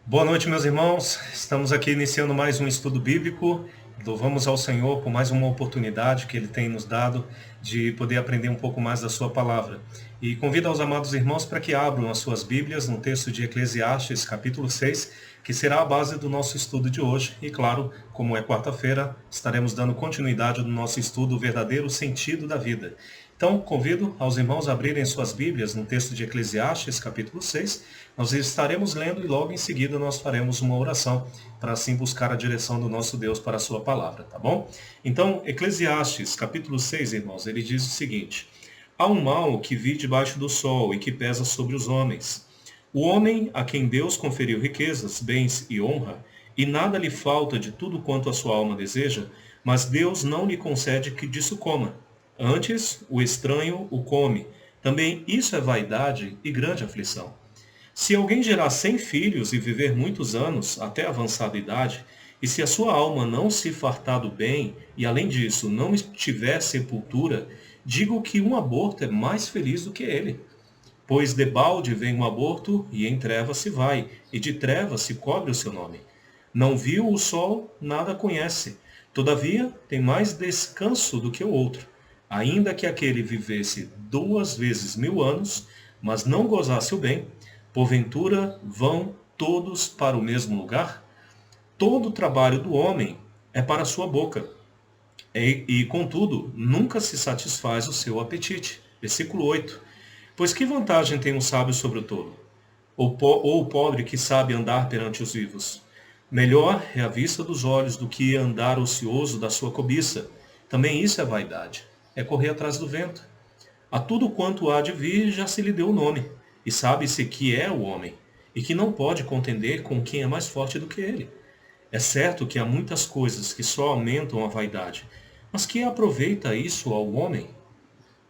Boa noite, meus irmãos. Estamos aqui iniciando mais um estudo bíblico. Louvamos ao Senhor por mais uma oportunidade que Ele tem nos dado de poder aprender um pouco mais da Sua palavra. E convido aos amados irmãos para que abram as suas Bíblias no texto de Eclesiastes, capítulo 6, que será a base do nosso estudo de hoje. E claro, como é quarta-feira, estaremos dando continuidade no nosso estudo O Verdadeiro Sentido da Vida. Então, convido aos irmãos a abrirem suas Bíblias no texto de Eclesiastes, capítulo 6. Nós estaremos lendo e logo em seguida nós faremos uma oração para assim buscar a direção do nosso Deus para a sua palavra, tá bom? Então, Eclesiastes, capítulo 6, irmãos, ele diz o seguinte: Há um mal que vi debaixo do sol e que pesa sobre os homens. O homem a quem Deus conferiu riquezas, bens e honra, e nada lhe falta de tudo quanto a sua alma deseja, mas Deus não lhe concede que disso coma. Antes, o estranho o come. Também isso é vaidade e grande aflição. Se alguém gerar 100 filhos e viver muitos anos, até avançada idade, e se a sua alma não se fartar do bem, e além disso não tiver sepultura, digo que um aborto é mais feliz do que ele. Pois debalde vem um aborto, e em trevas se vai, e de trevas se cobre o seu nome. Não viu o sol, nada conhece. Todavia, tem mais descanso do que o outro. Ainda que aquele vivesse 2 vezes 1000 anos, mas não gozasse o bem, porventura vão todos para o mesmo lugar? Todo o trabalho do homem é para a sua boca, contudo, nunca se satisfaz o seu apetite. Versículo 8. Pois que vantagem tem um sábio sobre o tolo? Ou o pobre que sabe andar perante os vivos? Melhor é a vista dos olhos do que andar ocioso da sua cobiça. Também isso é vaidade. É correr atrás do vento. A tudo quanto há de vir já se lhe deu o nome, e sabe-se que é o homem, e que não pode contender com quem é mais forte do que ele. É certo que há muitas coisas que só aumentam a vaidade, mas que aproveita isso ao homem?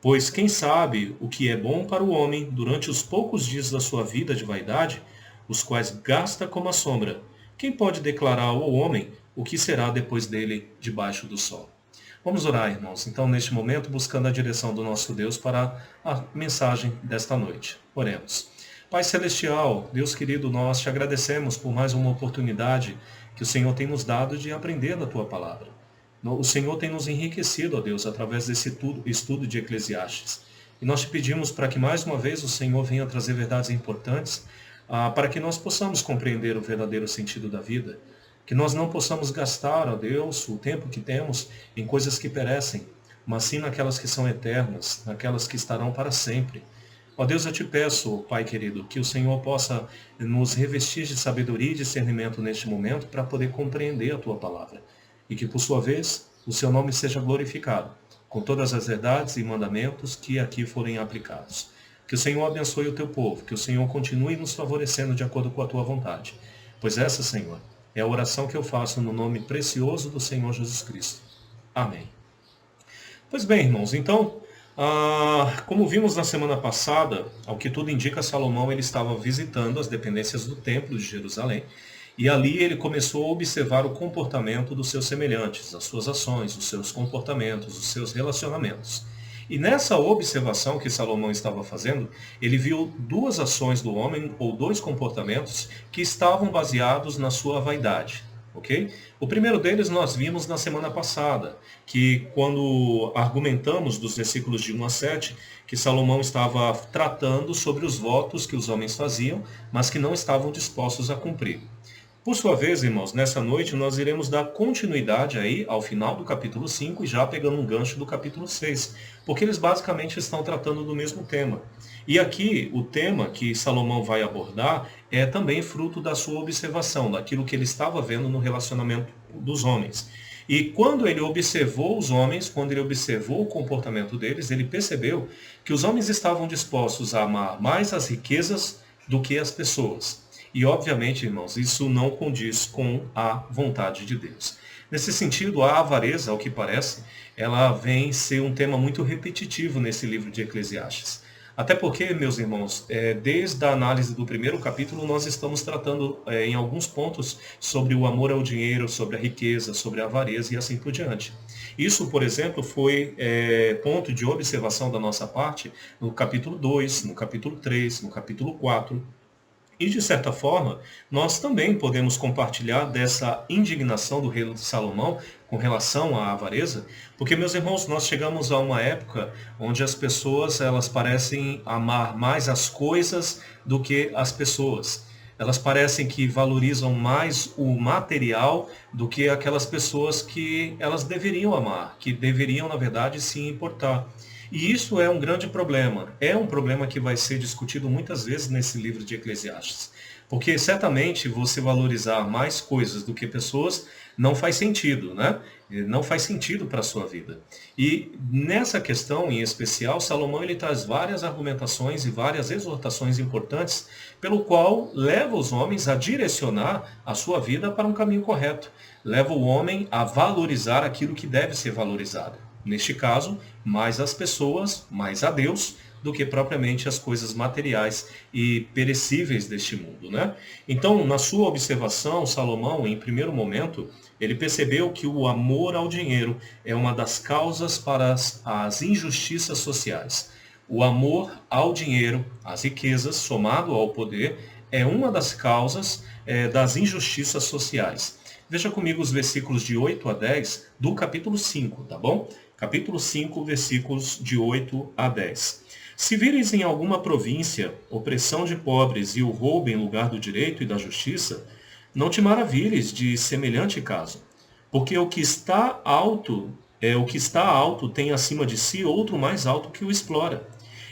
Pois quem sabe o que é bom para o homem durante os poucos dias da sua vida de vaidade, os quais gasta como a sombra, quem pode declarar ao homem o que será depois dele debaixo do sol? Vamos orar, irmãos, então, neste momento, buscando a direção do nosso Deus para a mensagem desta noite. Oremos. Pai Celestial, Deus querido, nós te agradecemos por mais uma oportunidade que o Senhor tem nos dado de aprender da tua palavra. O Senhor tem nos enriquecido, ó Deus, através desse estudo de Eclesiastes. E nós te pedimos para que mais uma vez o Senhor venha trazer verdades importantes, para que nós possamos compreender o verdadeiro sentido da vida. Que nós não possamos gastar, ó Deus, o tempo que temos em coisas que perecem, mas sim naquelas que são eternas, naquelas que estarão para sempre. Ó Deus, eu te peço, Pai querido, que o Senhor possa nos revestir de sabedoria e discernimento neste momento para poder compreender a tua palavra. E que, por sua vez, o seu nome seja glorificado, com todas as verdades e mandamentos que aqui forem aplicados. Que o Senhor abençoe o teu povo, que o Senhor continue nos favorecendo de acordo com a tua vontade. Pois essa, Senhor, é a oração que eu faço no nome precioso do Senhor Jesus Cristo. Amém. Pois bem, irmãos, então, como vimos na semana passada, ao que tudo indica, Salomão ele estava visitando as dependências do Templo de Jerusalém, e ali ele começou a observar o comportamento dos seus semelhantes, as suas ações, os seus comportamentos, os seus relacionamentos. E nessa observação que Salomão estava fazendo, ele viu duas ações do homem, ou dois comportamentos, que estavam baseados na sua vaidade. Ok? O primeiro deles nós vimos na semana passada, que quando argumentamos dos versículos de 1 a 7, que Salomão estava tratando sobre os votos que os homens faziam, mas que não estavam dispostos a cumprir. Por sua vez, irmãos, nessa noite nós iremos dar continuidade aí ao final do capítulo 5 e já pegando um gancho do capítulo 6, porque eles basicamente estão tratando do mesmo tema. E aqui o tema que Salomão vai abordar é também fruto da sua observação, daquilo que ele estava vendo no relacionamento dos homens. E quando ele observou os homens, quando ele observou o comportamento deles, ele percebeu que os homens estavam dispostos a amar mais as riquezas do que as pessoas. E, obviamente, irmãos, isso não condiz com a vontade de Deus. Nesse sentido, a avareza, ao que parece, ela vem ser um tema muito repetitivo nesse livro de Eclesiastes. Até porque, meus irmãos, desde a análise do primeiro capítulo, nós estamos tratando em alguns pontos sobre o amor ao dinheiro, sobre a riqueza, sobre a avareza e assim por diante. Isso, por exemplo, foi ponto de observação da nossa parte no capítulo 2, no capítulo 3, no capítulo 4. E, de certa forma, nós também podemos compartilhar dessa indignação do rei Salomão com relação à avareza, porque, meus irmãos, nós chegamos a uma época onde as pessoas elas parecem amar mais as coisas do que as pessoas. Elas parecem que valorizam mais o material do que aquelas pessoas que elas deveriam amar, que deveriam, na verdade, se importar. E isso é um grande problema. É um problema que vai ser discutido muitas vezes nesse livro de Eclesiastes. Porque certamente você valorizar mais coisas do que pessoas não faz sentido, né? Não faz sentido para a sua vida. E nessa questão em especial, Salomão ele traz várias argumentações e várias exortações importantes, pelo qual leva os homens a direcionar a sua vida para um caminho correto. Leva o homem a valorizar aquilo que deve ser valorizado. Neste caso, mais as pessoas, mais a Deus, do que propriamente as coisas materiais e perecíveis deste mundo, né? Então, na sua observação, Salomão, em primeiro momento, ele percebeu que o amor ao dinheiro é uma das causas para as injustiças sociais. O amor ao dinheiro, às riquezas, somado ao poder, é uma das causas das injustiças sociais. Veja comigo os versículos de 8 a 10 do capítulo 5, tá bom? Capítulo 5, versículos de 8 a 10. Se vires em alguma província opressão de pobres e o roubo em lugar do direito e da justiça, não te maravilhes de semelhante caso, porque o que está alto tem acima de si outro mais alto que o explora.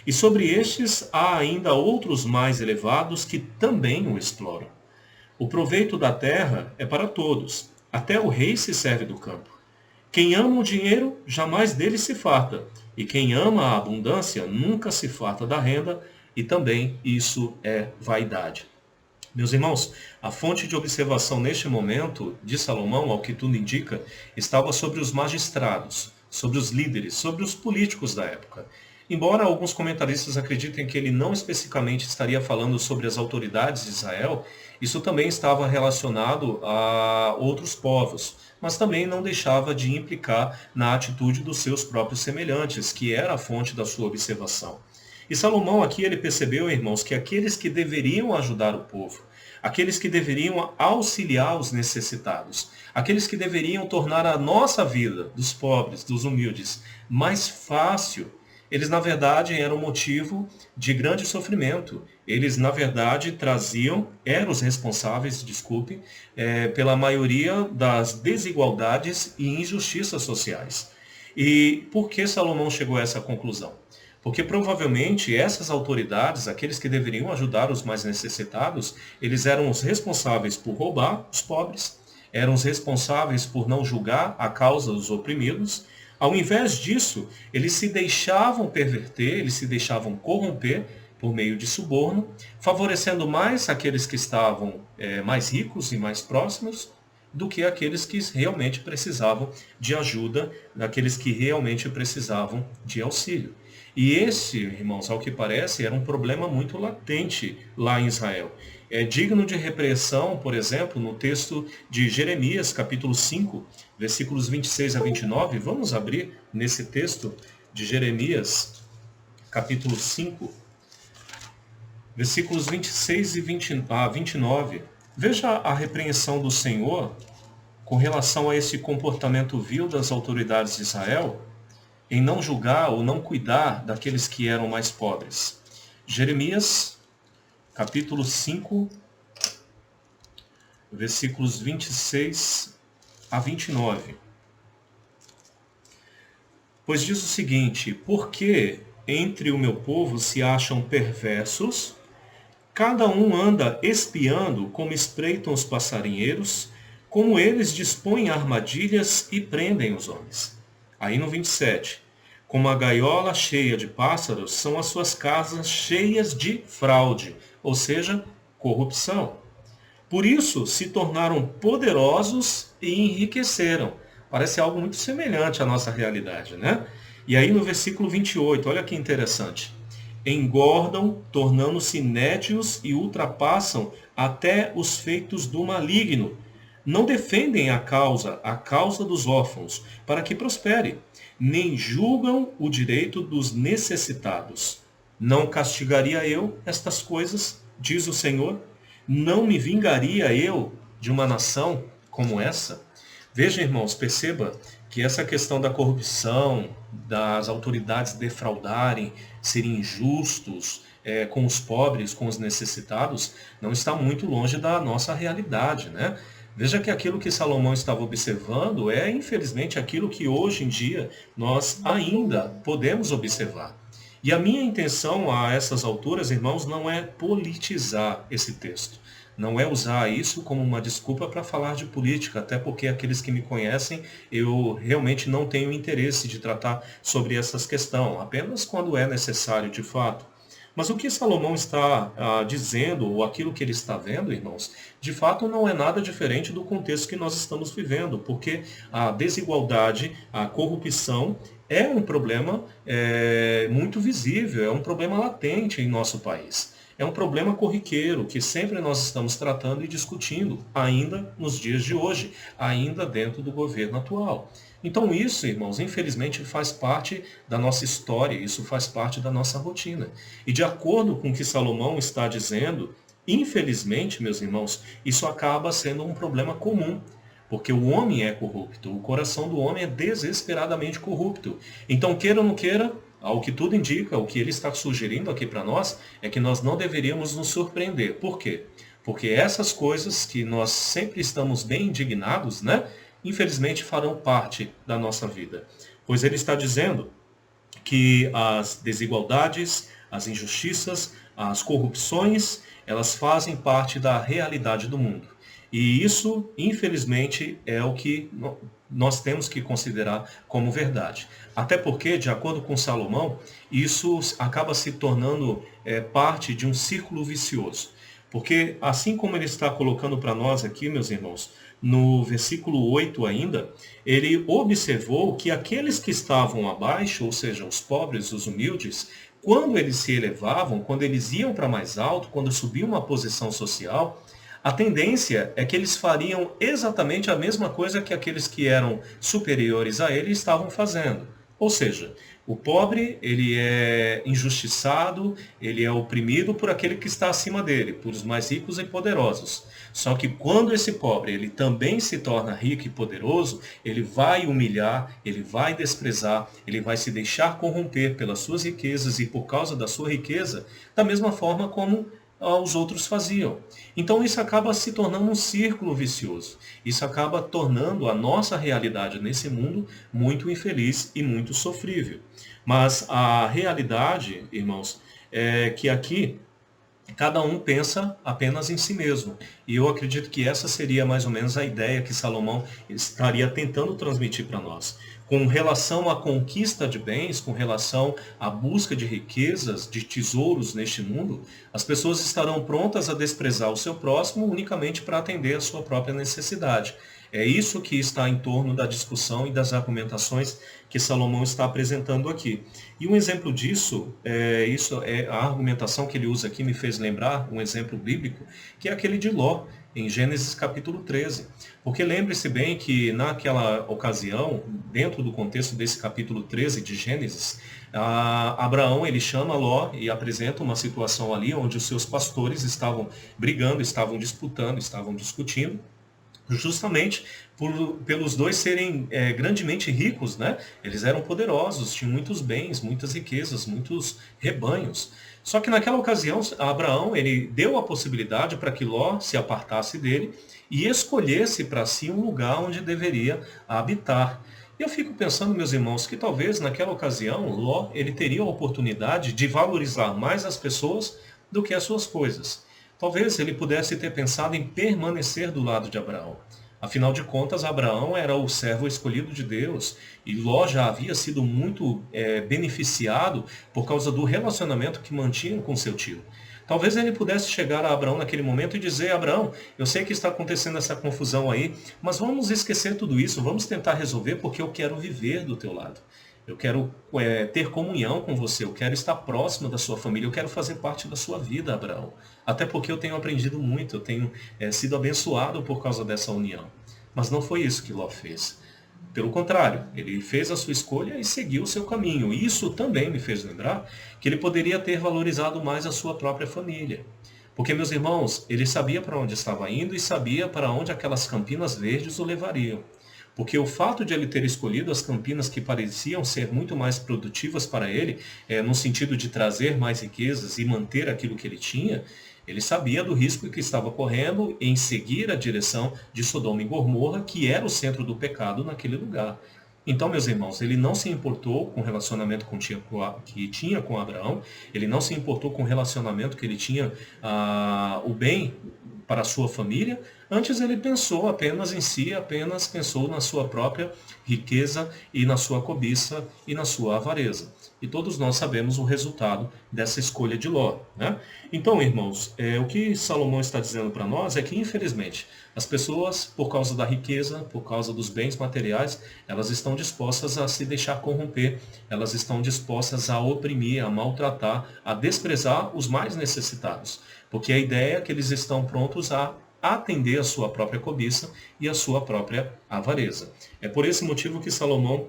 E sobre estes há ainda outros mais elevados que também o exploram. O proveito da terra é para todos, até o rei se serve do campo. Quem ama o dinheiro, jamais dele se farta, e quem ama a abundância, nunca se farta da renda, e também isso é vaidade. Meus irmãos, a fonte de observação neste momento de Salomão, ao que tudo indica, estava sobre os magistrados, sobre os líderes, sobre os políticos da época. Embora alguns comentaristas acreditem que ele não especificamente estaria falando sobre as autoridades de Israel, isso também estava relacionado a outros povos, mas também não deixava de implicar na atitude dos seus próprios semelhantes, que era a fonte da sua observação. E Salomão aqui ele percebeu, irmãos, que aqueles que deveriam ajudar o povo, aqueles que deveriam auxiliar os necessitados, aqueles que deveriam tornar a nossa vida, dos pobres, dos humildes, mais fácil, eles na verdade eram motivo de grande sofrimento. Eles na verdade eram os responsáveis, desculpe, pela maioria das desigualdades e injustiças sociais. E por que Salomão chegou a essa conclusão? Porque provavelmente essas autoridades, aqueles que deveriam ajudar os mais necessitados, eles eram os responsáveis por roubar os pobres, eram os responsáveis por não julgar a causa dos oprimidos. Ao invés disso, eles se deixavam perverter, eles se deixavam corromper por meio de suborno, favorecendo mais aqueles que estavam mais ricos e mais próximos do que aqueles que realmente precisavam de ajuda, daqueles que realmente precisavam de auxílio. E esse, irmãos, ao que parece, era um problema muito latente lá em Israel. É digno de repreensão, por exemplo, no texto de Jeremias, capítulo 5, versículos 26 a 29. Vamos abrir nesse texto de Jeremias, capítulo 5, versículos 26 a 29. Veja a repreensão do Senhor com relação a esse comportamento vil das autoridades de Israel, em não julgar ou não cuidar daqueles que eram mais pobres. Jeremias, capítulo 5, versículos 26 a 29. Pois diz o seguinte: porque entre o meu povo se acham perversos, cada um anda espiando como espreitam os passarinheiros, como eles dispõem armadilhas e prendem os homens. Aí no 27, como a gaiola cheia de pássaros, são as suas casas cheias de fraude, ou seja, corrupção. Por isso se tornaram poderosos e enriqueceram. Parece algo muito semelhante à nossa realidade, né? E aí no versículo 28, olha que interessante. Engordam, tornando-se nédios e ultrapassam até os feitos do maligno. Não defendem a causa dos órfãos, para que prospere, nem julgam o direito dos necessitados. Não castigaria eu estas coisas, diz o Senhor? Não me vingaria eu de uma nação como essa? Veja, irmãos, perceba que essa questão da corrupção, das autoridades defraudarem, serem injustos com os pobres, com os necessitados, não está muito longe da nossa realidade, né? Veja que aquilo que Salomão estava observando é, infelizmente, aquilo que hoje em dia nós ainda podemos observar. E a minha intenção a essas alturas, irmãos, não é politizar esse texto. Não é usar isso como uma desculpa para falar de política, até porque aqueles que me conhecem, eu realmente não tenho interesse de tratar sobre essas questões, apenas quando é necessário de fato. Mas o que Salomão está dizendo, ou aquilo que ele está vendo, irmãos, de fato não é nada diferente do contexto que nós estamos vivendo, porque a desigualdade, a corrupção é um problema muito visível, é um problema latente em nosso país. É um problema corriqueiro que sempre nós estamos tratando e discutindo, ainda nos dias de hoje, ainda dentro do governo atual. Então isso, irmãos, infelizmente faz parte da nossa história, isso faz parte da nossa rotina. E de acordo com o que Salomão está dizendo, infelizmente, meus irmãos, isso acaba sendo um problema comum. Porque o homem é corrupto, o coração do homem é desesperadamente corrupto. Então, queira ou não queira, ao que tudo indica, o que ele está sugerindo aqui para nós, é que nós não deveríamos nos surpreender. Por quê? Porque essas coisas que nós sempre estamos bem indignados, né? Infelizmente farão parte da nossa vida. Pois ele está dizendo que as desigualdades, as injustiças, as corrupções, elas fazem parte da realidade do mundo. E isso, infelizmente, é o que nós temos que considerar como verdade. Até porque, de acordo com Salomão, isso acaba se tornando parte de um círculo vicioso. Porque, assim como ele está colocando para nós aqui, meus irmãos, no versículo 8 ainda, ele observou que aqueles que estavam abaixo, ou seja, os pobres, os humildes, quando eles se elevavam, quando eles iam para mais alto, quando subiam uma posição social, a tendência é que eles fariam exatamente a mesma coisa que aqueles que eram superiores a ele estavam fazendo. Ou seja, o pobre, ele é injustiçado, ele é oprimido por aquele que está acima dele, por os mais ricos e poderosos. Só que quando esse pobre, ele também se torna rico e poderoso, ele vai humilhar, ele vai desprezar, ele vai se deixar corromper pelas suas riquezas e por causa da sua riqueza, da mesma forma como os outros faziam. Então isso acaba se tornando um círculo vicioso. Isso acaba tornando a nossa realidade nesse mundo muito infeliz e muito sofrível. Mas a realidade, irmãos, é que aqui cada um pensa apenas em si mesmo. E eu acredito que essa seria mais ou menos a ideia que Salomão estaria tentando transmitir para nós. Com relação à conquista de bens, com relação à busca de riquezas, de tesouros neste mundo, as pessoas estarão prontas a desprezar o seu próximo unicamente para atender a sua própria necessidade. É isso que está em torno da discussão e das argumentações que Salomão está apresentando aqui. E um exemplo disso, a argumentação que ele usa aqui me fez lembrar um exemplo bíblico, que é aquele de Ló, em Gênesis capítulo 13. Porque lembre-se bem que naquela ocasião, dentro do contexto desse capítulo 13 de Gênesis, Abraão ele chama Ló e apresenta uma situação ali onde os seus pastores estavam brigando, estavam disputando, estavam discutindo, justamente pelos dois serem grandemente ricos, né? Eles eram poderosos, tinham muitos bens, muitas riquezas, muitos rebanhos. Só que naquela ocasião, Abraão ele deu a possibilidade para que Ló se apartasse dele e escolhesse para si um lugar onde deveria habitar. E eu fico pensando, meus irmãos, que talvez naquela ocasião Ló ele teria a oportunidade de valorizar mais as pessoas do que as suas coisas. Talvez ele pudesse ter pensado em permanecer do lado de Abraão. Afinal de contas, Abraão era o servo escolhido de Deus e Ló já havia sido muito beneficiado por causa do relacionamento que mantinha com seu tio. Talvez ele pudesse chegar a Abraão naquele momento e dizer: Abraão, eu sei que está acontecendo essa confusão aí, mas vamos esquecer tudo isso, vamos tentar resolver porque eu quero viver do teu lado. Eu quero ter comunhão com você, eu quero estar próximo da sua família, eu quero fazer parte da sua vida, Abraão. Até porque eu tenho aprendido muito, eu tenho sido abençoado por causa dessa união. Mas não foi isso que Ló fez. Pelo contrário, ele fez a sua escolha e seguiu o seu caminho. E isso também me fez lembrar que ele poderia ter valorizado mais a sua própria família. Porque, meus irmãos, ele sabia para onde estava indo e sabia para onde aquelas campinas verdes o levariam. Porque o fato de ele ter escolhido as campinas que pareciam ser muito mais produtivas para ele, no sentido de trazer mais riquezas e manter aquilo que ele tinha, ele sabia do risco que estava correndo em seguir a direção de Sodoma e Gomorra, que era o centro do pecado naquele lugar. Então, meus irmãos, ele não se importou com o relacionamento que tinha com Abraão, ele não se importou com o relacionamento que ele tinha, o bem para a sua família. Antes ele pensou apenas em si, apenas pensou na sua própria riqueza e na sua cobiça e na sua avareza. E todos nós sabemos o resultado dessa escolha de Ló, né? Então, irmãos, o que Salomão está dizendo para nós é que, infelizmente, as pessoas, por causa da riqueza, por causa dos bens materiais, elas estão dispostas a se deixar corromper, elas estão dispostas a oprimir, a maltratar, a desprezar os mais necessitados. Porque a ideia é que eles estão prontos a atender a sua própria cobiça e a sua própria avareza. É por esse motivo que Salomão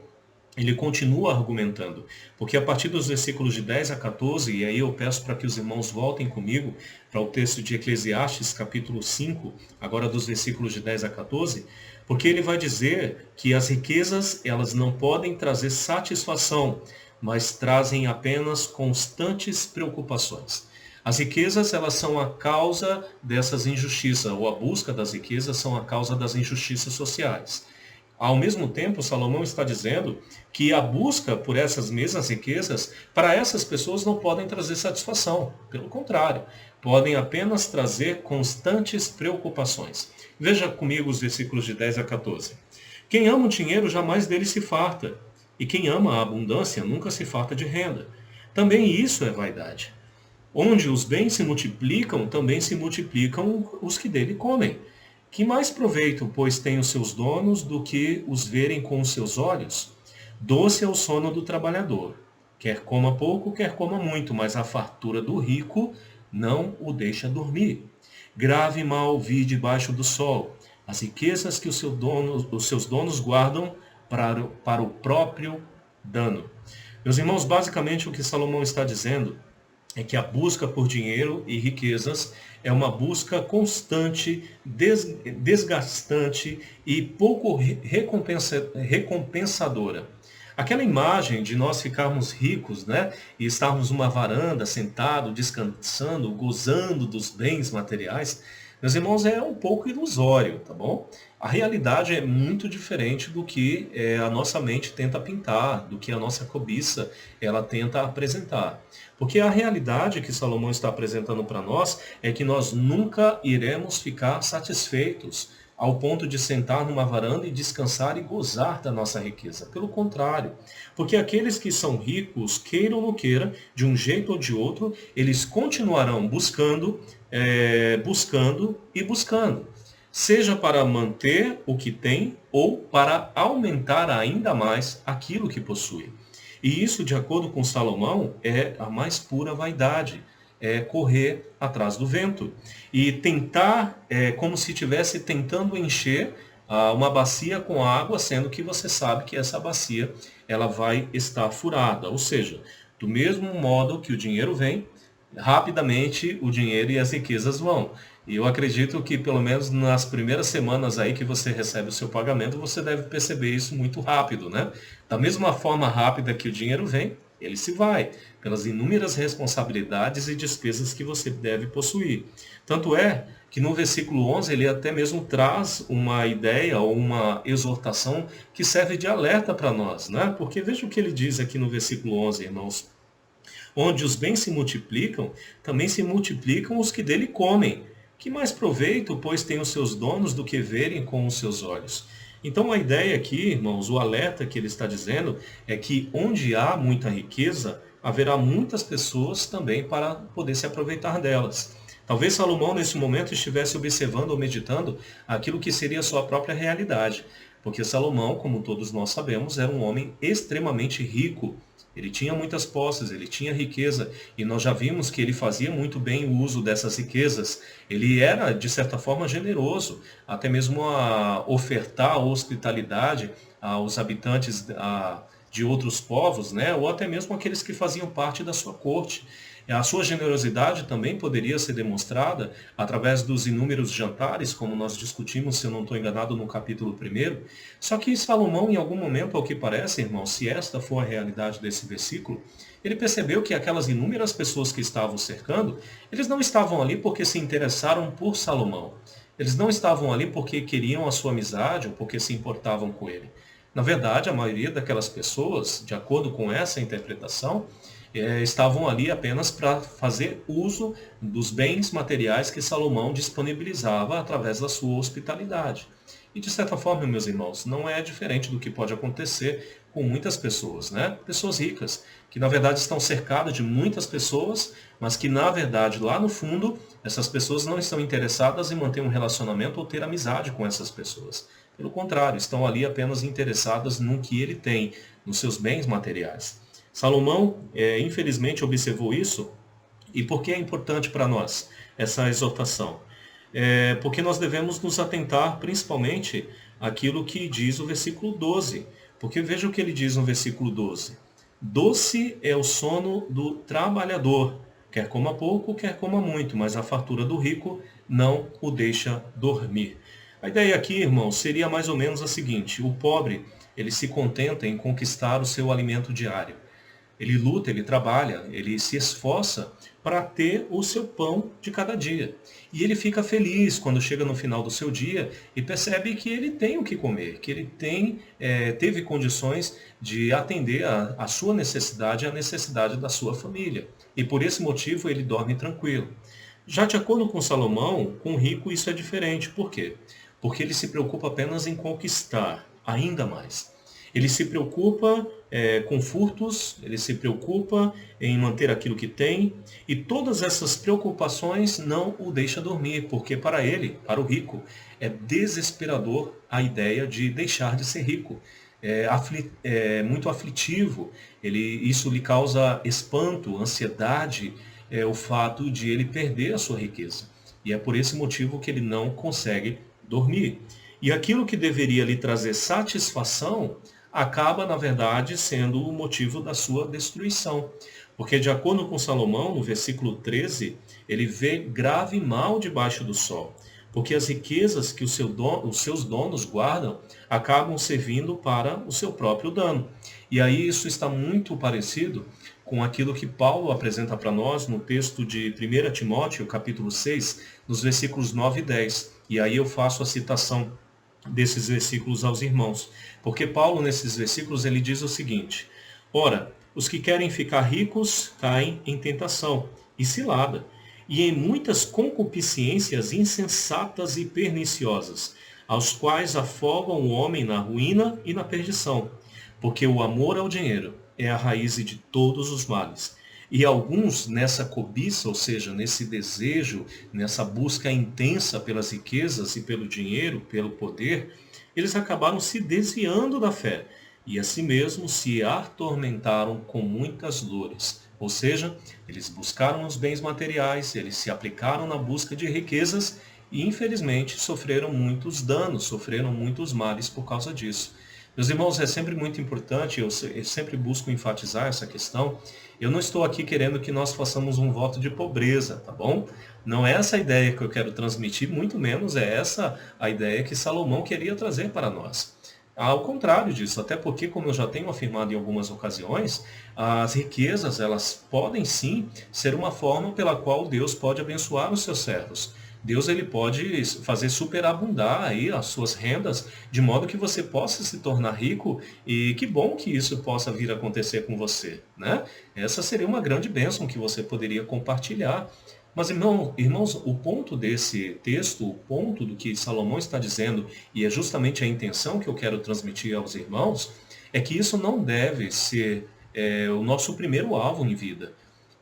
ele continua argumentando, porque a partir dos versículos de 10 a 14, e aí eu peço para que os irmãos voltem comigo para o texto de Eclesiastes, capítulo 5, agora dos versículos de 10 a 14, porque ele vai dizer que as riquezas, elas não podem trazer satisfação, mas trazem apenas constantes preocupações. As riquezas, elas são a causa dessas injustiças, ou a busca das riquezas são a causa das injustiças sociais. Ao mesmo tempo, Salomão está dizendo que a busca por essas mesmas riquezas, para essas pessoas não podem trazer satisfação. Pelo contrário, podem apenas trazer constantes preocupações. Veja comigo os versículos de 10 a 14. Quem ama o dinheiro jamais dele se farta, e quem ama a abundância nunca se farta de renda. Também isso é vaidade. Onde os bens se multiplicam, também se multiplicam os que dele comem. Que mais proveito, pois, têm os seus donos do que os verem com os seus olhos? Doce é o sono do trabalhador. Quer coma pouco, quer coma muito, mas a fartura do rico não o deixa dormir. Grave mal vi debaixo do sol, as riquezas que os seus donos guardam para o próprio dano. Meus irmãos, basicamente o que Salomão está dizendo é que a busca por dinheiro e riquezas é uma busca constante, desgastante e pouco recompensadora. Aquela imagem de nós ficarmos ricos, né, e estarmos numa varanda, sentado, descansando, gozando dos bens materiais, meus irmãos, é um pouco ilusório, tá bom? A realidade é muito diferente do que a nossa mente tenta pintar, do que a nossa cobiça ela tenta apresentar. Porque a realidade que Salomão está apresentando para nós é que nós nunca iremos ficar satisfeitos ao ponto de sentar numa varanda e descansar e gozar da nossa riqueza. Pelo contrário, porque aqueles que são ricos, queiram ou não queiram, de um jeito ou de outro, eles continuarão buscando, buscando e buscando. Seja para manter o que tem ou para aumentar ainda mais aquilo que possui. E isso, de acordo com Salomão, é a mais pura vaidade. É correr atrás do vento. E tentar, como se estivesse tentando encher uma bacia com água, sendo que você sabe que essa bacia ela vai estar furada. Ou seja, do mesmo modo que o dinheiro vem, rapidamente o dinheiro e as riquezas vão. E eu acredito que pelo menos nas primeiras semanas aí que você recebe o seu pagamento, você deve perceber isso muito rápido, né? Da mesma forma rápida que o dinheiro vem, ele se vai, pelas inúmeras responsabilidades e despesas que você deve possuir. Tanto é que no versículo 11 ele até mesmo traz uma ideia ou uma exortação que serve de alerta para nós, né? Porque veja o que ele diz aqui no versículo 11, irmãos. Onde os bens se multiplicam, também se multiplicam os que dele comem. Que mais proveito, pois, têm os seus donos do que verem com os seus olhos? Então a ideia aqui, irmãos, o alerta que ele está dizendo é que onde há muita riqueza, haverá muitas pessoas também para poder se aproveitar delas. Talvez Salomão nesse momento estivesse observando ou meditando aquilo que seria a sua própria realidade. Porque Salomão, como todos nós sabemos, era um homem extremamente rico. Ele tinha muitas posses, ele tinha riqueza, e nós já vimos que ele fazia muito bem o uso dessas riquezas. Ele era, de certa forma, generoso, até mesmo a ofertar hospitalidade aos habitantes de outros povos, né? Ou até mesmo aqueles que faziam parte da sua corte. A sua generosidade também poderia ser demonstrada através dos inúmeros jantares, como nós discutimos, se eu não estou enganado, no capítulo 1. Só que Salomão, em algum momento, ao que parece, irmão, se esta for a realidade desse versículo, ele percebeu que aquelas inúmeras pessoas que estavam cercando, eles não estavam ali porque se interessaram por Salomão. Eles não estavam ali porque queriam a sua amizade ou porque se importavam com ele. Na verdade, a maioria daquelas pessoas, de acordo com essa interpretação, estavam ali apenas para fazer uso dos bens materiais que Salomão disponibilizava através da sua hospitalidade. E de certa forma, meus irmãos, não é diferente do que pode acontecer com muitas pessoas, né? Pessoas ricas, que na verdade estão cercadas de muitas pessoas, mas que na verdade lá no fundo, essas pessoas não estão interessadas em manter um relacionamento ou ter amizade com essas pessoas. Pelo contrário, estão ali apenas interessadas no que ele tem, nos seus bens materiais. Salomão, infelizmente, observou isso. E por que é importante para nós essa exortação? Porque nós devemos nos atentar principalmente àquilo que diz o versículo 12. Porque veja o que ele diz no versículo 12. Doce é o sono do trabalhador, quer coma pouco, quer coma muito, mas a fartura do rico não o deixa dormir. A ideia aqui, irmão, seria mais ou menos a seguinte: o pobre, ele se contenta em conquistar o seu alimento diário. Ele luta, ele trabalha, ele se esforça para ter o seu pão de cada dia. E ele fica feliz quando chega no final do seu dia e percebe que ele tem o que comer, que ele teve condições de atender a sua necessidade e a necessidade da sua família. E por esse motivo ele dorme tranquilo. Já de acordo com Salomão, com o rico isso é diferente. Por quê? Porque ele se preocupa apenas em conquistar ainda mais. Ele se preocupa com furtos, ele se preocupa em manter aquilo que tem, e todas essas preocupações não o deixam dormir, porque para ele, para o rico, é desesperador a ideia de deixar de ser rico. É muito aflitivo, isso lhe causa espanto, ansiedade, o fato de ele perder a sua riqueza. E é por esse motivo que ele não consegue dormir. E aquilo que deveria lhe trazer satisfação acaba, na verdade, sendo o motivo da sua destruição. Porque, de acordo com Salomão, no versículo 13, ele vê grave mal debaixo do sol. Porque as riquezas que os seus donos guardam acabam servindo para o seu próprio dano. E aí isso está muito parecido com aquilo que Paulo apresenta para nós no texto de 1 Timóteo, capítulo 6, nos versículos 9 e 10. E aí eu faço a citação desses versículos aos irmãos. Porque Paulo, nesses versículos, ele diz o seguinte: ora, os que querem ficar ricos caem em tentação e cilada, e em muitas concupiscências insensatas e perniciosas, aos quais afogam o homem na ruína e na perdição. Porque o amor ao dinheiro é a raiz de todos os males. E alguns nessa cobiça, ou seja, nesse desejo, nessa busca intensa pelas riquezas e pelo dinheiro, pelo poder, eles acabaram se desviando da fé e assim mesmo se atormentaram com muitas dores. Ou seja, eles buscaram os bens materiais, eles se aplicaram na busca de riquezas e infelizmente sofreram muitos danos, sofreram muitos males por causa disso. Meus irmãos, é sempre muito importante, eu sempre busco enfatizar essa questão. Eu não estou aqui querendo que nós façamos um voto de pobreza, tá bom? Não é essa a ideia que eu quero transmitir, muito menos é essa a ideia que Salomão queria trazer para nós. Ao contrário disso, até porque, como eu já tenho afirmado em algumas ocasiões, as riquezas, elas podem sim ser uma forma pela qual Deus pode abençoar os seus servos. Deus ele pode fazer superabundar aí as suas rendas, de modo que você possa se tornar rico, e que bom que isso possa vir a acontecer com você, né? Essa seria uma grande bênção que você poderia compartilhar. Mas, irmãos, o ponto desse texto, o ponto do que Salomão está dizendo, e é justamente a intenção que eu quero transmitir aos irmãos, é que isso não deve ser o nosso primeiro alvo em vida.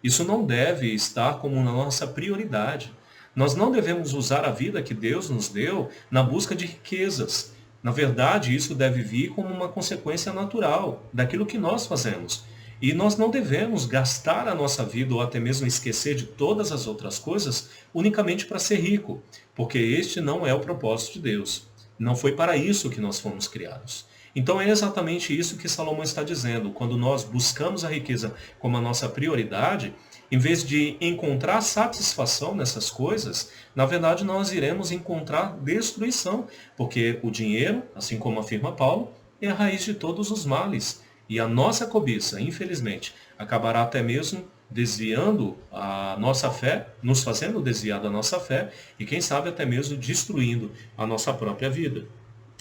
Isso não deve estar como na nossa prioridade. Nós não devemos usar a vida que Deus nos deu na busca de riquezas. Na verdade, isso deve vir como uma consequência natural daquilo que nós fazemos. E nós não devemos gastar a nossa vida ou até mesmo esquecer de todas as outras coisas unicamente para ser rico, porque este não é o propósito de Deus. Não foi para isso que nós fomos criados. Então é exatamente isso que Salomão está dizendo. Quando nós buscamos a riqueza como a nossa prioridade, Em vez de encontrar satisfação nessas coisas, na verdade nós iremos encontrar destruição, porque o dinheiro, assim como afirma Paulo, é a raiz de todos os males. E a nossa cobiça, infelizmente, acabará até mesmo desviando a nossa fé, nos fazendo desviar da nossa fé e, quem sabe, até mesmo destruindo a nossa própria vida.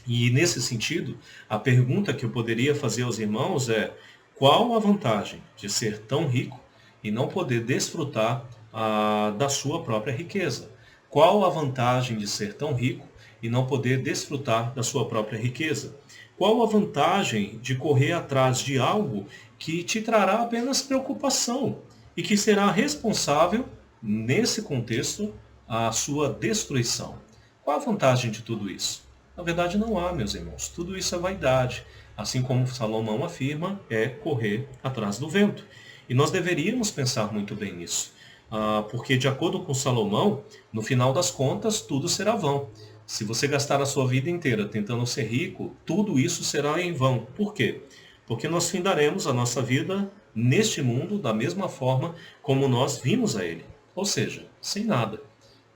E nesse sentido, a pergunta que eu poderia fazer aos irmãos é: qual a vantagem de ser tão rico e não poder desfrutar da sua própria riqueza? Qual a vantagem de ser tão rico e não poder desfrutar da sua própria riqueza? Qual a vantagem de correr atrás de algo que te trará apenas preocupação e que será responsável, nesse contexto, a sua destruição? Qual a vantagem de tudo isso? Na verdade, não há, meus irmãos. Tudo isso é vaidade. Assim como Salomão afirma, é correr atrás do vento. E nós deveríamos pensar muito bem nisso. Porque, de acordo com Salomão, no final das contas, tudo será vão. Se você gastar a sua vida inteira tentando ser rico, tudo isso será em vão. Por quê? Porque nós findaremos a nossa vida neste mundo da mesma forma como nós vimos a ele. Ou seja, sem nada.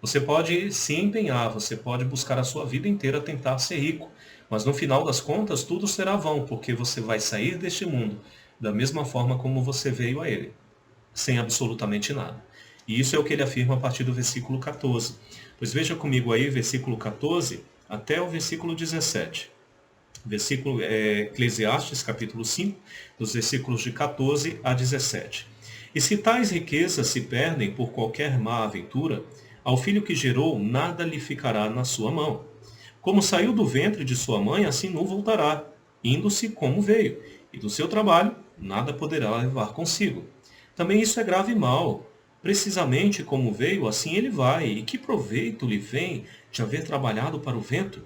Você pode se empenhar, você pode buscar a sua vida inteira tentar ser rico, mas no final das contas tudo será vão, porque você vai sair deste mundo da mesma forma como você veio a ele, sem absolutamente nada. E isso é o que ele afirma a partir do versículo 14. Pois veja comigo aí, versículo 14 até o versículo 17. Versículo Eclesiastes, capítulo 5, dos versículos de 14 a 17. E se tais riquezas se perdem por qualquer má aventura, ao filho que gerou, nada lhe ficará na sua mão. Como saiu do ventre de sua mãe, assim não voltará, indo-se como veio, e do seu trabalho nada poderá levar consigo. Também isso é grave mal. Precisamente como veio, assim ele vai, e que proveito lhe vem de haver trabalhado para o vento?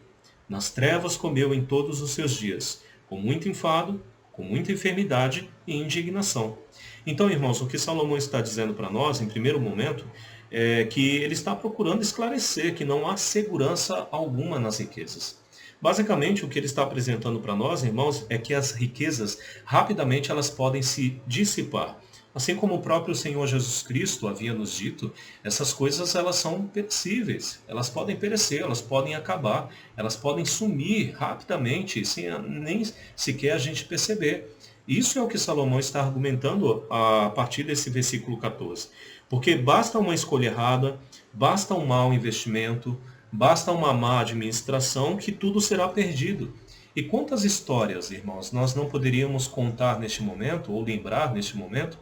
Nas trevas comeu em todos os seus dias, com muito enfado, com muita enfermidade e indignação. Então, irmãos, o que Salomão está dizendo para nós, em primeiro momento, é que ele está procurando esclarecer que não há segurança alguma nas riquezas. Basicamente, o que ele está apresentando para nós, irmãos, é que as riquezas, rapidamente, elas podem se dissipar. Assim como o próprio Senhor Jesus Cristo havia nos dito, essas coisas elas são perecíveis, elas podem perecer, elas podem acabar, elas podem sumir rapidamente, sem nem sequer a gente perceber. Isso é o que Salomão está argumentando a partir desse versículo 14. Porque basta uma escolha errada, basta um mau investimento, basta uma má administração que tudo será perdido. E quantas histórias, irmãos, nós não poderíamos contar neste momento, ou lembrar neste momento,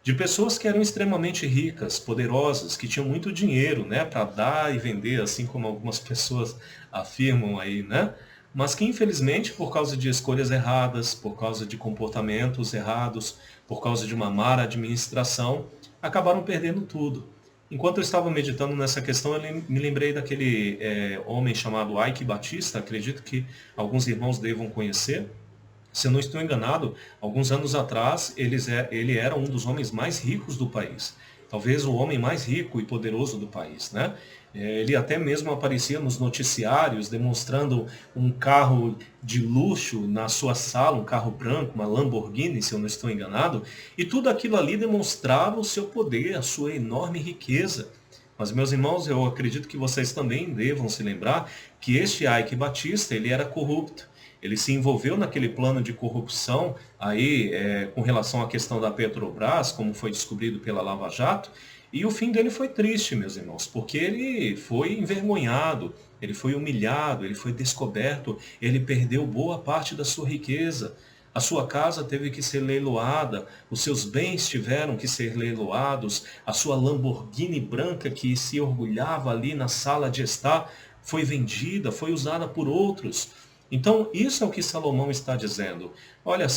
de pessoas que eram extremamente ricas, poderosas, que tinham muito dinheiro, né, para dar e vender, assim como algumas pessoas afirmam aí, né? Mas que infelizmente, por causa de escolhas erradas, por causa de comportamentos errados, por causa de uma má administração, acabaram perdendo tudo. Enquanto eu estava meditando nessa questão, eu me lembrei daquele homem chamado Ike Batista, acredito que alguns irmãos devam conhecer. Se eu não estou enganado, alguns anos atrás ele era um dos homens mais ricos do país. Talvez o homem mais rico e poderoso do país, né? Ele até mesmo aparecia nos noticiários demonstrando um carro de luxo na sua sala, um carro branco, uma Lamborghini, se eu não estou enganado, e tudo aquilo ali demonstrava o seu poder, a sua enorme riqueza. Mas, meus irmãos, eu acredito que vocês também devam se lembrar que este Ike Batista, ele era corrupto. Ele se envolveu naquele plano de corrupção aí com relação à questão da Petrobras, como foi descobrido pela Lava Jato, e o fim dele foi triste, meus irmãos, porque ele foi envergonhado, ele foi humilhado, ele foi descoberto, ele perdeu boa parte da sua riqueza. A sua casa teve que ser leiloada, os seus bens tiveram que ser leiloados, a sua Lamborghini branca que se orgulhava ali na sala de estar foi vendida, foi usada por outros. Então, isso é o que Salomão está dizendo. Olha,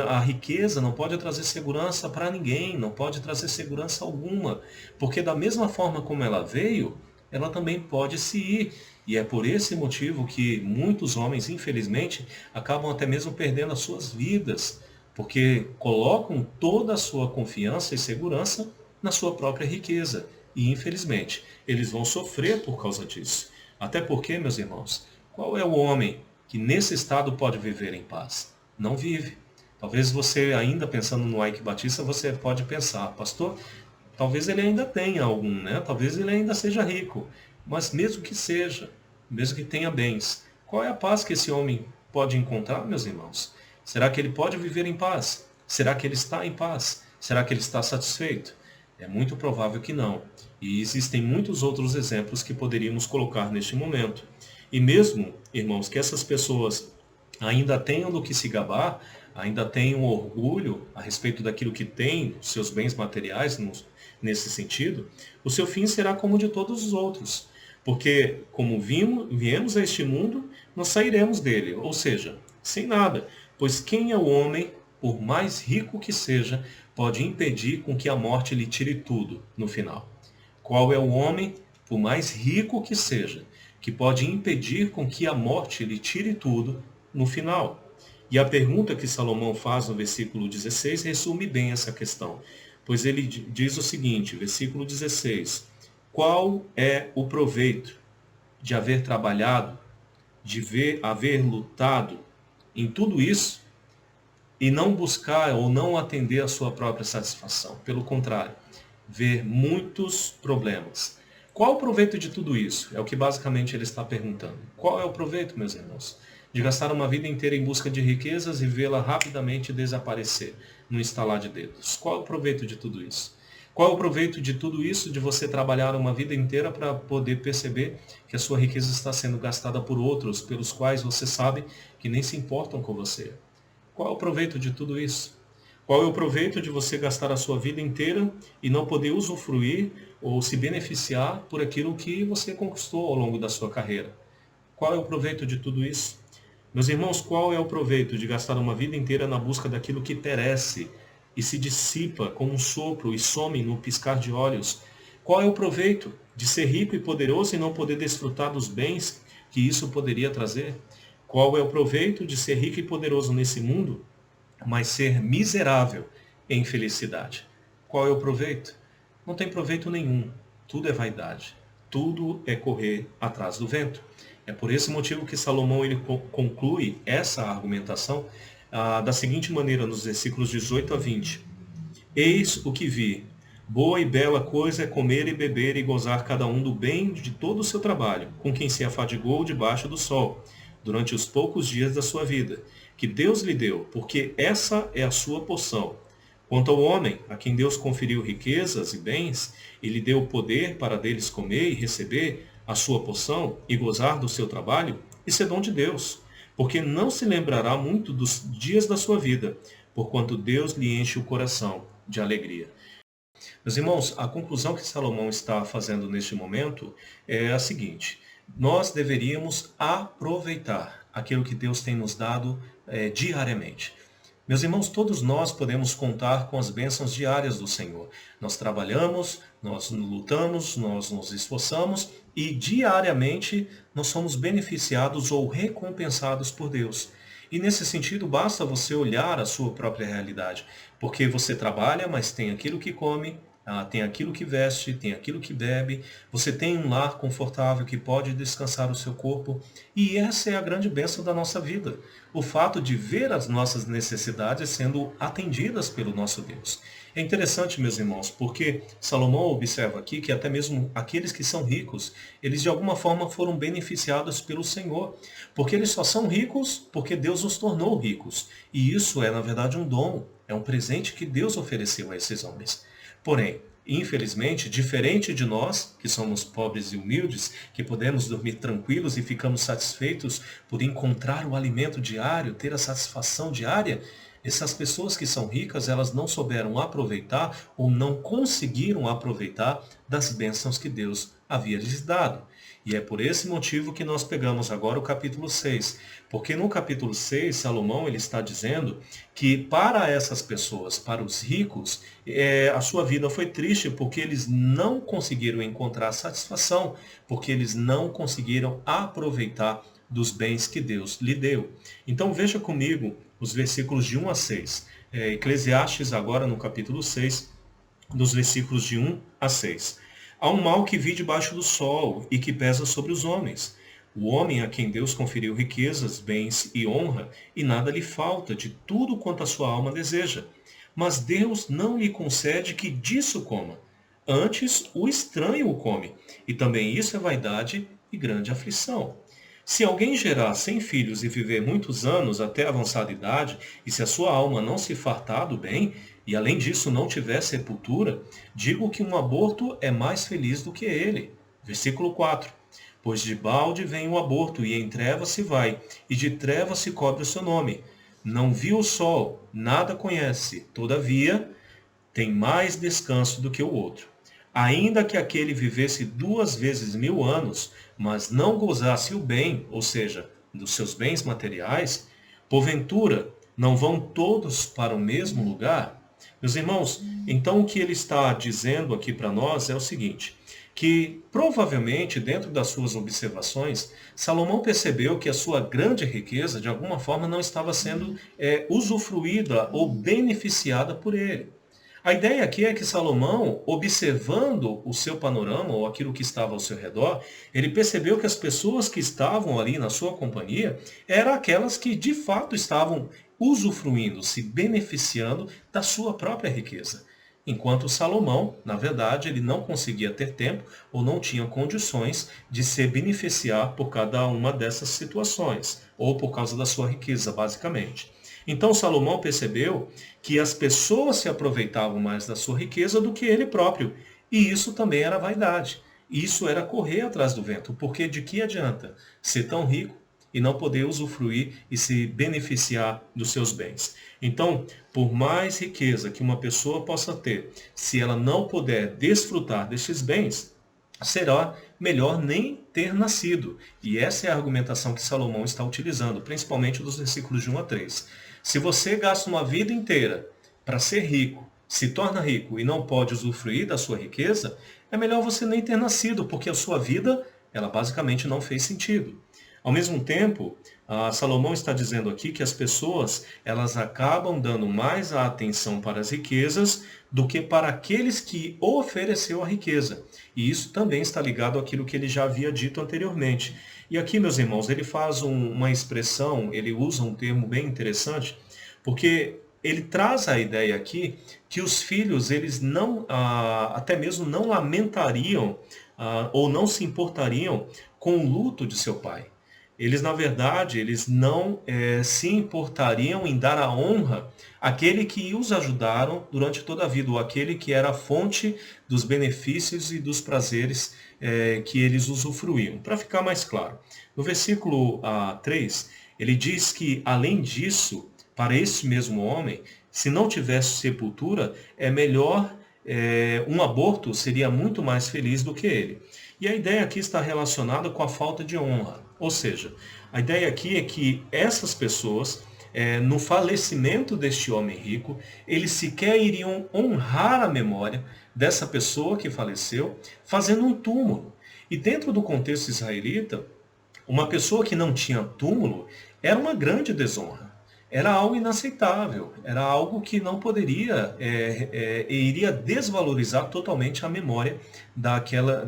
a riqueza não pode trazer segurança para ninguém, não pode trazer segurança alguma, porque da mesma forma como ela veio, ela também pode se ir. E é por esse motivo que muitos homens, infelizmente, acabam até mesmo perdendo as suas vidas, porque colocam toda a sua confiança e segurança na sua própria riqueza. E, infelizmente, eles vão sofrer por causa disso. Até porque, meus irmãos, qual é o homem que nesse estado pode viver em paz? Não vive. Talvez você, ainda pensando no Ike Batista, você pode pensar: pastor, Talvez ele ainda tenha algum, né? Talvez ele ainda seja rico. Mas mesmo que seja, mesmo que tenha bens, qual é a paz que esse homem pode encontrar, meus irmãos? Será que ele pode viver em paz? Será que ele está em paz? Será que ele está satisfeito? É muito provável que não. E existem muitos outros exemplos que poderíamos colocar neste momento. E mesmo, irmãos, que essas pessoas ainda tenham do que se gabar, ainda tenham orgulho a respeito daquilo que têm, seus bens materiais nesse sentido, o seu fim será como o de todos os outros. Porque, como viemos a este mundo, nós sairemos dele, ou seja, sem nada. Pois quem é o homem, por mais rico que seja, pode impedir com que a morte lhe tire tudo no final? Qual é o homem, por mais rico que seja, que pode impedir com que a morte lhe tire tudo no final? E a pergunta que Salomão faz no versículo 16 resume bem essa questão, pois ele diz o seguinte, versículo 16: qual é o proveito de haver trabalhado, de haver lutado em tudo isso e não buscar ou não atender a sua própria satisfação? Pelo contrário, ver muitos problemas. Qual o proveito de tudo isso? É o que basicamente ele está perguntando. Qual é o proveito, meus irmãos, de gastar uma vida inteira em busca de riquezas e vê-la rapidamente desaparecer no estalar de dedos? Qual é o proveito de tudo isso? Qual é o proveito de tudo isso, de você trabalhar uma vida inteira para poder perceber que a sua riqueza está sendo gastada por outros, pelos quais você sabe que nem se importam com você? Qual é o proveito de tudo isso? Qual é o proveito de você gastar a sua vida inteira e não poder usufruir ou se beneficiar por aquilo que você conquistou ao longo da sua carreira? Qual é o proveito de tudo isso? Meus irmãos, qual é o proveito de gastar uma vida inteira na busca daquilo que perece e se dissipa como um sopro e some no piscar de olhos? Qual é o proveito de ser rico e poderoso e não poder desfrutar dos bens que isso poderia trazer? Qual é o proveito de ser rico e poderoso nesse mundo, mas ser miserável em felicidade? Qual é o proveito? Não tem proveito nenhum. Tudo é vaidade. Tudo é correr atrás do vento. É por esse motivo que Salomão ele conclui essa argumentação da seguinte maneira, nos versículos 18 a 20. Eis o que vi. Boa e bela coisa é comer e beber e gozar cada um do bem de todo o seu trabalho, com quem se afadigou debaixo do sol, durante os poucos dias da sua vida, que Deus lhe deu, porque essa é a sua porção. Quanto ao homem, a quem Deus conferiu riquezas e bens, e lhe deu o poder para deles comer e receber a sua porção e gozar do seu trabalho, isso é dom de Deus, porque não se lembrará muito dos dias da sua vida, porquanto Deus lhe enche o coração de alegria. Meus irmãos, a conclusão que Salomão está fazendo neste momento é a seguinte: nós deveríamos aproveitar aquilo que Deus tem nos dado diariamente. Meus irmãos, todos nós podemos contar com as bênçãos diárias do Senhor. Nós trabalhamos, nós lutamos, nós nos esforçamos e diariamente nós somos beneficiados ou recompensados por Deus. E nesse sentido, basta você olhar a sua própria realidade, porque você trabalha, mas tem aquilo que come, tem aquilo que veste, tem aquilo que bebe, você tem um lar confortável que pode descansar o seu corpo, e essa é a grande bênção da nossa vida, o fato de ver as nossas necessidades sendo atendidas pelo nosso Deus. É interessante, meus irmãos, porque Salomão observa aqui que até mesmo aqueles que são ricos, eles de alguma forma foram beneficiados pelo Senhor, porque eles só são ricos porque Deus os tornou ricos, e isso é na verdade um dom, é um presente que Deus ofereceu a esses homens. Porém, infelizmente, diferente de nós, que somos pobres e humildes, que podemos dormir tranquilos e ficamos satisfeitos por encontrar o alimento diário, ter a satisfação diária, essas pessoas que são ricas, elas não souberam aproveitar ou não conseguiram aproveitar das bênçãos que Deus havia lhes dado. E é por esse motivo que nós pegamos agora o capítulo 6. Porque no capítulo 6, Salomão ele está dizendo que para essas pessoas, para os ricos, a sua vida foi triste porque eles não conseguiram encontrar satisfação, porque eles não conseguiram aproveitar dos bens que Deus lhe deu. Então veja comigo os versículos de 1 a 6. Eclesiastes agora no capítulo 6, dos versículos de 1 a 6. Há um mal que vi debaixo do sol e que pesa sobre os homens. O homem a quem Deus conferiu riquezas, bens e honra, e nada lhe falta de tudo quanto a sua alma deseja. Mas Deus não lhe concede que disso coma. Antes o estranho o come, e também isso é vaidade e grande aflição. Se alguém gerar 100 filhos e viver muitos anos até avançada idade, e se a sua alma não se fartar do bem, e além disso não tiver sepultura, digo que um aborto é mais feliz do que ele. Versículo 4. Pois de balde vem o aborto, e em trevas se vai, e de trevas se cobre o seu nome. Não viu o sol, nada conhece, todavia tem mais descanso do que o outro. Ainda que aquele vivesse 2 vezes 1000 anos, mas não gozasse o bem, ou seja, dos seus bens materiais, porventura não vão todos para o mesmo lugar? Meus irmãos, então o que ele está dizendo aqui para nós é o seguinte, que provavelmente dentro das suas observações, Salomão percebeu que a sua grande riqueza de alguma forma não estava sendo usufruída ou beneficiada por ele. A ideia aqui é que Salomão, observando o seu panorama ou aquilo que estava ao seu redor, ele percebeu que as pessoas que estavam ali na sua companhia eram aquelas que de fato estavam usufruindo, se beneficiando da sua própria riqueza. Enquanto Salomão, na verdade, ele não conseguia ter tempo ou não tinha condições de se beneficiar por cada uma dessas situações, ou por causa da sua riqueza, basicamente. Então Salomão percebeu que as pessoas se aproveitavam mais da sua riqueza do que ele próprio. E isso também era vaidade. Isso era correr atrás do vento, porque de que adianta ser tão rico e não poder usufruir e se beneficiar dos seus bens? Então, por mais riqueza que uma pessoa possa ter, se ela não puder desfrutar destes bens, será melhor nem ter nascido. E essa é a argumentação que Salomão está utilizando, principalmente dos versículos de 1 a 3. Se você gasta uma vida inteira para ser rico, se torna rico e não pode usufruir da sua riqueza, é melhor você nem ter nascido, porque a sua vida, ela basicamente não fez sentido. Ao mesmo tempo, Salomão está dizendo aqui que as pessoas elas acabam dando mais a atenção para as riquezas do que para aqueles que ofereceu a riqueza. E isso também está ligado àquilo que ele já havia dito anteriormente. E aqui, meus irmãos, ele faz uma expressão, ele usa um termo bem interessante, porque ele traz a ideia aqui que os filhos, eles não, até mesmo não lamentariam ou não se importariam com o luto de seu pai. Eles, na verdade, eles não se importariam em dar a honra àquele que os ajudaram durante toda a vida, ou aquele que era a fonte dos benefícios e dos prazeres que eles usufruíam. Para ficar mais claro, no versículo 3, ele diz que, além disso, para esse mesmo homem, se não tivesse sepultura, é melhor, um aborto seria muito mais feliz do que ele. E a ideia aqui está relacionada com a falta de honra. Ou seja, a ideia aqui é que essas pessoas, no falecimento deste homem rico, eles sequer iriam honrar a memória dessa pessoa que faleceu, fazendo um túmulo. E dentro do contexto israelita, uma pessoa que não tinha túmulo era uma grande desonra. Era algo inaceitável, era algo que não poderia, iria desvalorizar totalmente a memória daquela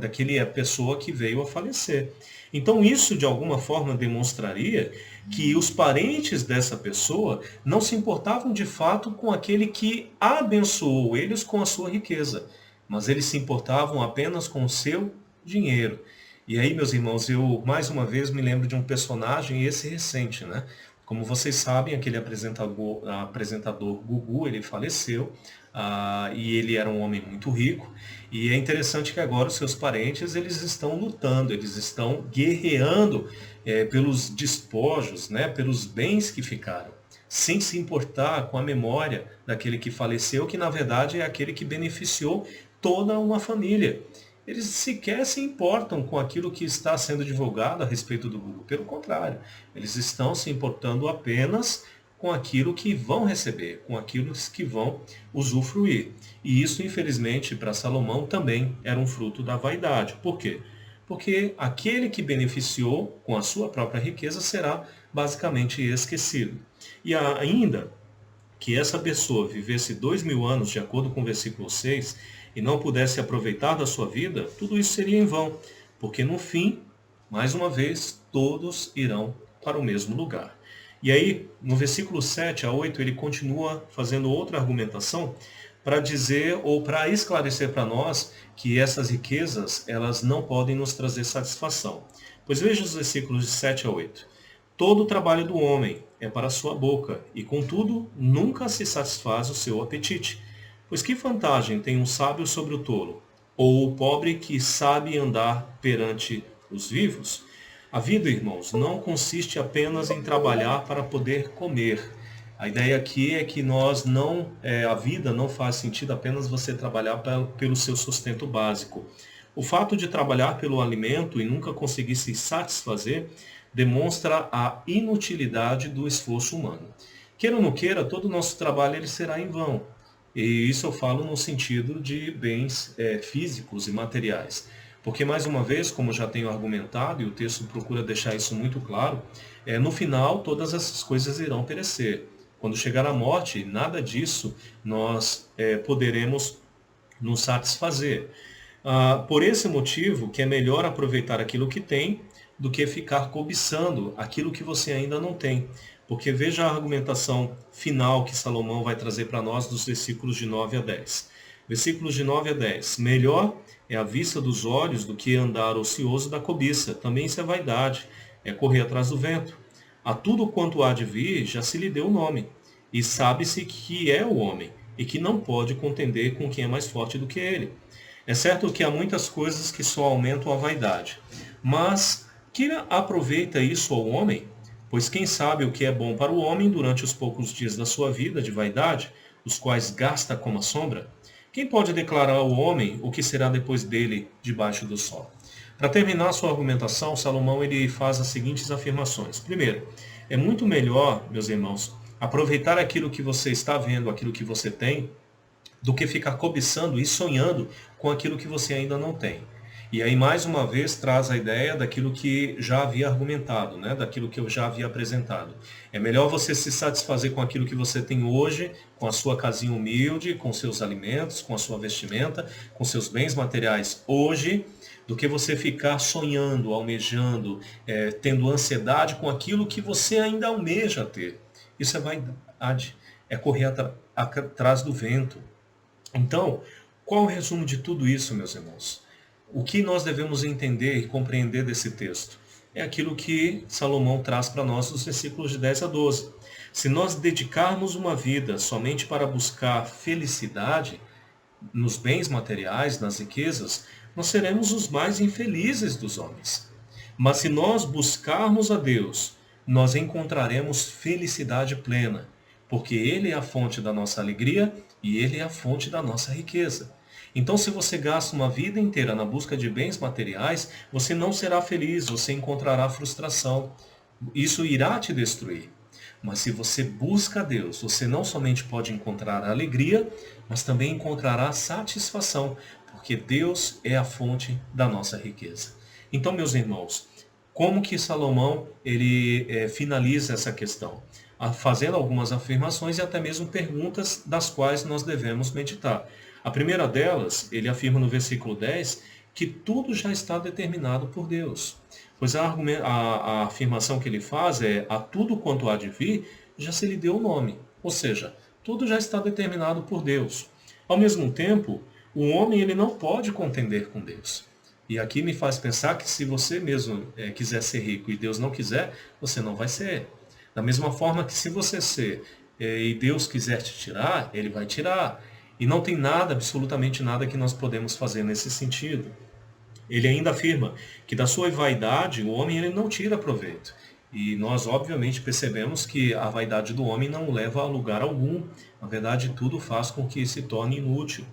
pessoa que veio a falecer. Então isso de alguma forma demonstraria que os parentes dessa pessoa não se importavam de fato com aquele que abençoou eles com a sua riqueza, mas eles se importavam apenas com o seu dinheiro. E aí, meus irmãos, eu mais uma vez me lembro de um personagem, esse recente, né? Como vocês sabem, aquele apresentador Gugu, ele faleceu, e ele era um homem muito rico. E é interessante que agora os seus parentes, eles estão lutando, eles estão guerreando pelos despojos, né, pelos bens que ficaram, sem se importar com a memória daquele que faleceu, que na verdade é aquele que beneficiou toda uma família. Eles sequer se importam com aquilo que está sendo divulgado a respeito do Google. Pelo contrário, eles estão se importando apenas com aquilo que vão receber, com aquilo que vão usufruir. E isso, infelizmente, para Salomão também era um fruto da vaidade. Por quê? Porque aquele que beneficiou com a sua própria riqueza será basicamente esquecido. E ainda que essa pessoa vivesse 2000 anos, de acordo com o versículo 6, e não pudesse aproveitar da sua vida, tudo isso seria em vão, porque no fim, mais uma vez, todos irão para o mesmo lugar. E aí, no versículo 7 a 8, ele continua fazendo outra argumentação, para dizer ou para esclarecer para nós que essas riquezas, elas não podem nos trazer satisfação. Pois veja os versículos de 7 a 8. Todo o trabalho do homem é para a sua boca, e contudo nunca se satisfaz o seu apetite. Pois que vantagem tem um sábio sobre o tolo, ou o pobre que sabe andar perante os vivos? A vida, irmãos, não consiste apenas em trabalhar para poder comer. A ideia aqui é que a vida não faz sentido apenas você trabalhar pelo seu sustento básico. O fato de trabalhar pelo alimento e nunca conseguir se satisfazer demonstra a inutilidade do esforço humano. Queira ou não queira, todo o nosso trabalho ele será em vão. E isso eu falo no sentido de bens físicos e materiais. Porque, mais uma vez, como já tenho argumentado, e o texto procura deixar isso muito claro, no final todas essas coisas irão perecer. Quando chegar a morte, nada disso nós poderemos nos satisfazer. Por esse motivo, que é melhor aproveitar aquilo que tem do que ficar cobiçando aquilo que você ainda não tem. Porque veja a argumentação final que Salomão vai trazer para nós dos versículos de 9 a 10. Versículos de 9 a 10. Melhor é a vista dos olhos do que andar ocioso da cobiça. Também isso é vaidade, é correr atrás do vento. A tudo quanto há de vir já se lhe deu o nome, e sabe-se que é o homem, e que não pode contender com quem é mais forte do que ele. É certo que há muitas coisas que só aumentam a vaidade, mas que aproveita isso ao homem? Pois quem sabe o que é bom para o homem durante os poucos dias da sua vida de vaidade, os quais gasta como a sombra? Quem pode declarar ao homem o que será depois dele debaixo do sol? Para terminar sua argumentação, Salomão ele faz as seguintes afirmações. Primeiro, é muito melhor, meus irmãos, aproveitar aquilo que você está vendo, aquilo que você tem, do que ficar cobiçando e sonhando com aquilo que você ainda não tem. E aí, mais uma vez, traz a ideia daquilo que já havia argumentado, né? Daquilo que eu já havia apresentado. É melhor você se satisfazer com aquilo que você tem hoje, com a sua casinha humilde, com seus alimentos, com a sua vestimenta, com seus bens materiais hoje, do que você ficar sonhando, almejando, tendo ansiedade com aquilo que você ainda almeja ter. Isso é vaidade, é correr atrás do vento. Então, qual o resumo de tudo isso, meus irmãos? O que nós devemos entender e compreender desse texto? É aquilo que Salomão traz para nós nos versículos de 10 a 12. Se nós dedicarmos uma vida somente para buscar felicidade nos bens materiais, nas riquezas, nós seremos os mais infelizes dos homens. Mas se nós buscarmos a Deus, nós encontraremos felicidade plena, porque Ele é a fonte da nossa alegria e Ele é a fonte da nossa riqueza. Então, se você gasta uma vida inteira na busca de bens materiais, você não será feliz, você encontrará frustração. Isso irá te destruir. Mas se você busca a Deus, você não somente pode encontrar alegria, mas também encontrará satisfação, porque Deus é a fonte da nossa riqueza. Então, meus irmãos, como que Salomão ele finaliza essa questão? Fazendo algumas afirmações e até mesmo perguntas das quais nós devemos meditar. A primeira delas, ele afirma no versículo 10, que tudo já está determinado por Deus. Pois a afirmação que ele faz é, a tudo quanto há de vir, já se lhe deu o nome. Ou seja, tudo já está determinado por Deus. Ao mesmo tempo, o homem ele não pode contender com Deus. E aqui me faz pensar que se você mesmo quiser ser rico e Deus não quiser, você não vai ser. Da mesma forma que se você ser e Deus quiser te tirar, Ele vai tirar. E não tem nada, absolutamente nada que nós podemos fazer nesse sentido. Ele ainda afirma que da sua vaidade o homem ele não tira proveito. E nós obviamente percebemos que a vaidade do homem não leva a lugar algum. Na verdade, tudo faz com que se torne inútil.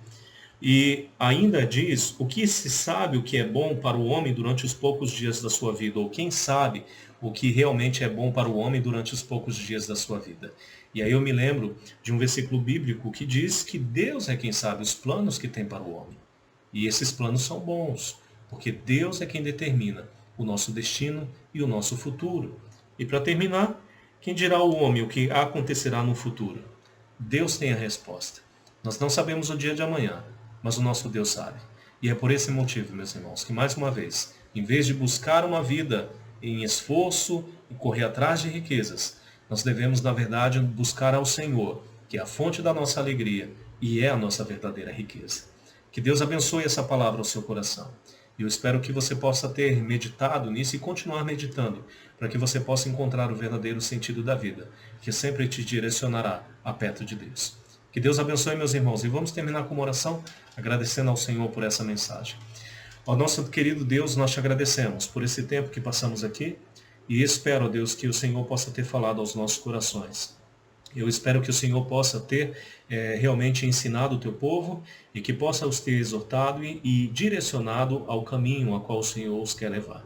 E ainda diz, o que se sabe o que é bom para o homem durante os poucos dias da sua vida, ou quem sabe o que realmente é bom para o homem durante os poucos dias da sua vida. E aí eu me lembro de um versículo bíblico que diz que Deus é quem sabe os planos que tem para o homem. E esses planos são bons, porque Deus é quem determina o nosso destino e o nosso futuro. E para terminar, quem dirá ao homem o que acontecerá no futuro? Deus tem a resposta. Nós não sabemos o dia de amanhã, mas o nosso Deus sabe. E é por esse motivo, meus irmãos, que mais uma vez, em vez de buscar uma vida em esforço e correr atrás de riquezas, nós devemos, na verdade, buscar ao Senhor, que é a fonte da nossa alegria, e é a nossa verdadeira riqueza. Que Deus abençoe essa palavra ao seu coração. E eu espero que você possa ter meditado nisso e continuar meditando, para que você possa encontrar o verdadeiro sentido da vida, que sempre te direcionará a perto de Deus. Que Deus abençoe, meus irmãos. E vamos terminar com uma oração, agradecendo ao Senhor por essa mensagem. Ó nosso querido Deus, nós te agradecemos por esse tempo que passamos aqui e espero, ó Deus, que o Senhor possa ter falado aos nossos corações. Eu espero que o Senhor possa ter realmente ensinado o teu povo e que possa os ter exortado e direcionado ao caminho a qual o Senhor os quer levar.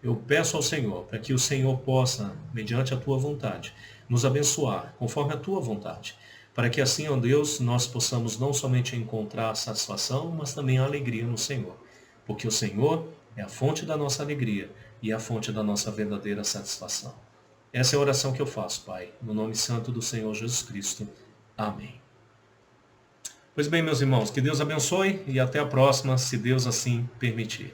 Eu peço ao Senhor para que o Senhor possa, mediante a tua vontade, nos abençoar conforme a tua vontade, para que assim, ó Deus, nós possamos não somente encontrar satisfação, mas também a alegria no Senhor, porque o Senhor é a fonte da nossa alegria e a fonte da nossa verdadeira satisfação. Essa é a oração que eu faço, Pai, no nome santo do Senhor Jesus Cristo. Amém. Pois bem, meus irmãos, que Deus abençoe e até a próxima, se Deus assim permitir.